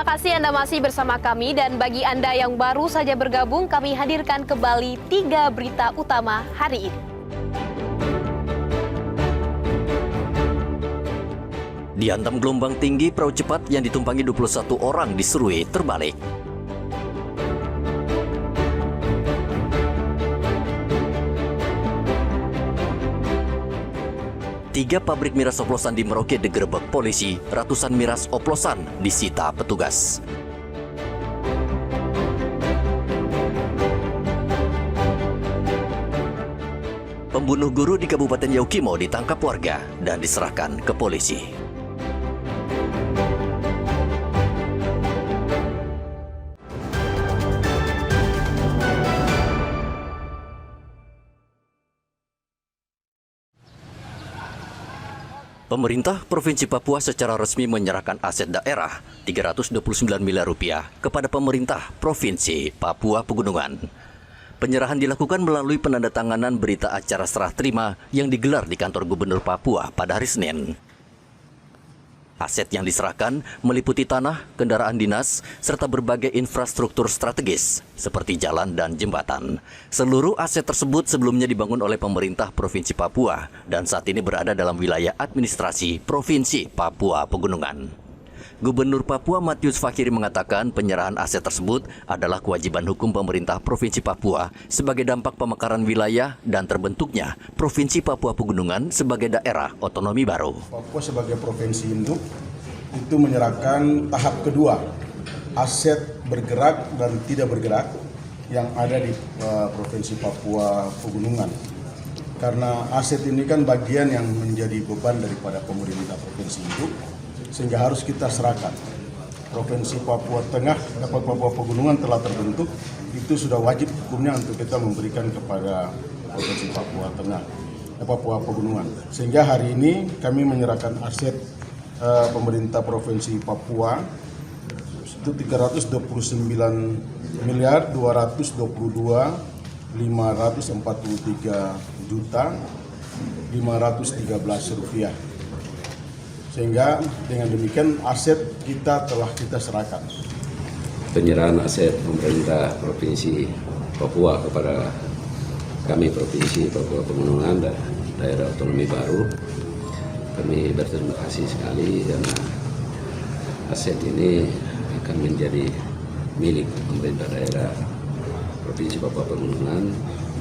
Terima kasih Anda masih bersama kami, dan bagi Anda yang baru saja bergabung, kami hadirkan kembali 3 berita utama hari ini. Dihantam gelombang tinggi, perahu cepat yang ditumpangi 21 orang di Serui terbalik. Tiga pabrik miras oplosan di Merauke digerebek polisi, ratusan miras oplosan disita petugas. Pembunuh guru di Kabupaten Yaukimo ditangkap warga dan diserahkan ke polisi. Pemerintah Provinsi Papua secara resmi menyerahkan aset daerah 329 miliar rupiah kepada pemerintah Provinsi Papua Pegunungan. Penyerahan dilakukan melalui penandatanganan berita acara serah terima yang digelar di kantor Gubernur Papua pada hari Senin. Aset yang diserahkan meliputi tanah, kendaraan dinas, serta berbagai infrastruktur strategis seperti jalan dan jembatan. Seluruh aset tersebut sebelumnya dibangun oleh pemerintah Provinsi Papua dan saat ini berada dalam wilayah administrasi Provinsi Papua Pegunungan. Gubernur Papua Matius Fakhiri mengatakan penyerahan aset tersebut adalah kewajiban hukum pemerintah Provinsi Papua sebagai dampak pemekaran wilayah dan terbentuknya Provinsi Papua Pegunungan sebagai daerah otonomi baru. Papua sebagai provinsi induk itu menyerahkan tahap kedua, aset bergerak dan tidak bergerak yang ada di Provinsi Papua Pegunungan. Karena aset ini kan bagian yang menjadi beban daripada pemerintah provinsi induk, sehingga harus kita serahkan. Provinsi Papua Tengah, Papua Pegunungan telah terbentuk, itu sudah wajib hukumnya untuk kita memberikan kepada Provinsi Papua Tengah, Papua Pegunungan. Sehingga hari ini kami menyerahkan aset pemerintah Provinsi Papua itu 329 miliar 222 543 juta 513 rupiah. Sehingga dengan demikian aset kita telah kita serahkan. Penyerahan aset pemerintah Provinsi Papua kepada kami Provinsi Papua Pegunungan dan daerah otonomi baru, kami berterima kasih sekali karena aset ini akan menjadi milik pemerintah daerah Provinsi Papua Pegunungan.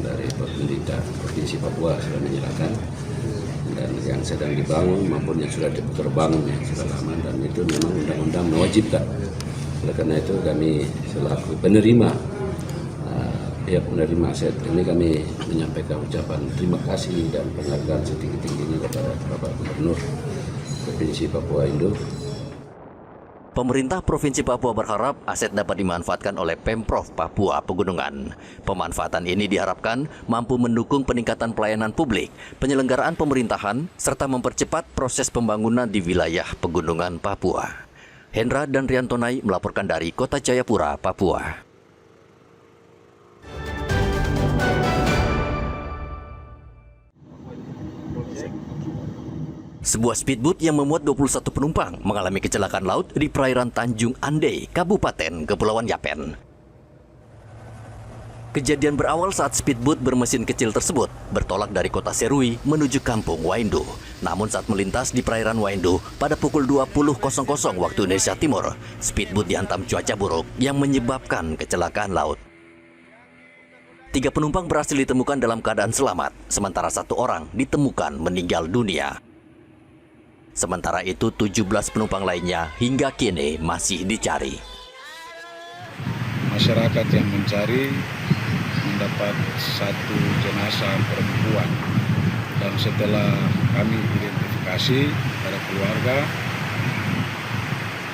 Dari pemerintah Provinsi Papua sudah menyerahkan, dan yang sedang dibangun maupun yang sudah terbangun yang sudah lama, dan itu memang undang-undang mewajibkan. Oleh karena itu kami selaku penerima pihak penerima aset ini, kami menyampaikan ucapan terima kasih dan penghargaan setinggi-tingginya kepada Bapak Gubernur Provinsi Papua Induk. Pemerintah Provinsi Papua berharap aset dapat dimanfaatkan oleh Pemprov Papua Pegunungan. Pemanfaatan ini diharapkan mampu mendukung peningkatan pelayanan publik, penyelenggaraan pemerintahan, serta mempercepat proses pembangunan di wilayah Pegunungan Papua. Hendra dan Riantonai melaporkan dari Kota Jayapura, Papua. Sebuah speedboat yang memuat 21 penumpang mengalami kecelakaan laut di perairan Tanjung Andei, Kabupaten Kepulauan Yapen. Kejadian berawal saat speedboat bermesin kecil tersebut bertolak dari kota Serui menuju kampung Waindu. Namun saat melintas di perairan Waindu pada pukul 20.00 waktu Indonesia Timur, speedboat dihantam cuaca buruk yang menyebabkan kecelakaan laut. 3 penumpang berhasil ditemukan dalam keadaan selamat, sementara 1 orang ditemukan meninggal dunia. Sementara itu 17 penumpang lainnya hingga kini masih dicari. Masyarakat yang mencari mendapat 1 jenazah perempuan, dan setelah kami identifikasi pada keluarga,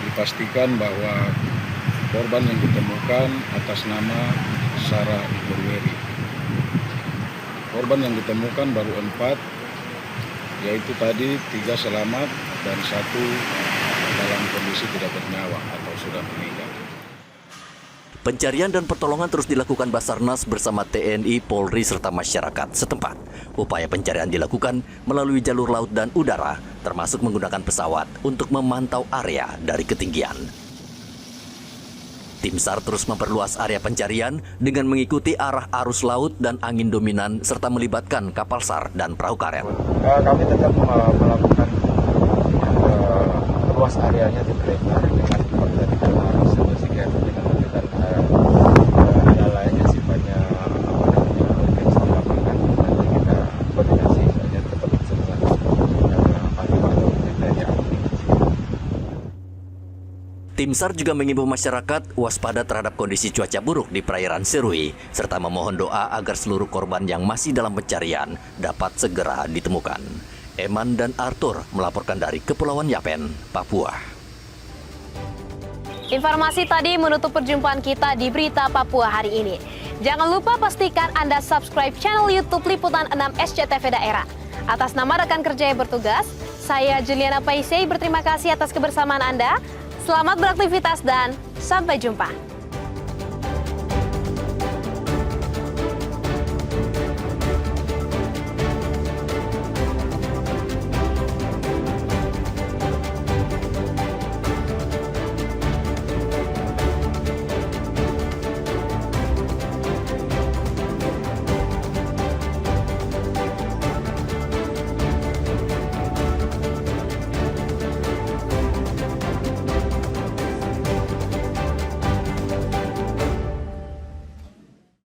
dipastikan bahwa korban yang ditemukan atas nama Sarah Iburweri. Korban yang ditemukan baru 4, yaitu tadi 3 selamat dan 1 dalam kondisi tidak bernyawa atau sudah meninggal. Pencarian dan pertolongan terus dilakukan Basarnas bersama TNI, Polri, serta masyarakat setempat. Upaya pencarian dilakukan melalui jalur laut dan udara, termasuk menggunakan pesawat untuk memantau area dari ketinggian. Tim SAR terus memperluas area pencarian dengan mengikuti arah arus laut dan angin dominan serta melibatkan kapal SAR dan perahu karet. Kami tetap melakukan luas areanya diperlebar dengan memperhatikan situasi dengan menggunakan hal lain yang sifatnya urgensi di lapangan. Nanti kita koordinasi saja tetap dengan pantauan dari aktivitas. Tim SAR juga mengimbau masyarakat waspada terhadap kondisi cuaca buruk di perairan Serui, serta memohon doa agar seluruh korban yang masih dalam pencarian dapat segera ditemukan. Eman dan Arthur melaporkan dari Kepulauan Yapen, Papua. Informasi tadi menutup perjumpaan kita di Berita Papua hari ini. Jangan lupa pastikan Anda subscribe channel YouTube Liputan 6 SCTV Daerah. Atas nama rekan kerja yang bertugas, saya Juliana Paisei berterima kasih atas kebersamaan Anda. Selamat beraktivitas dan sampai jumpa.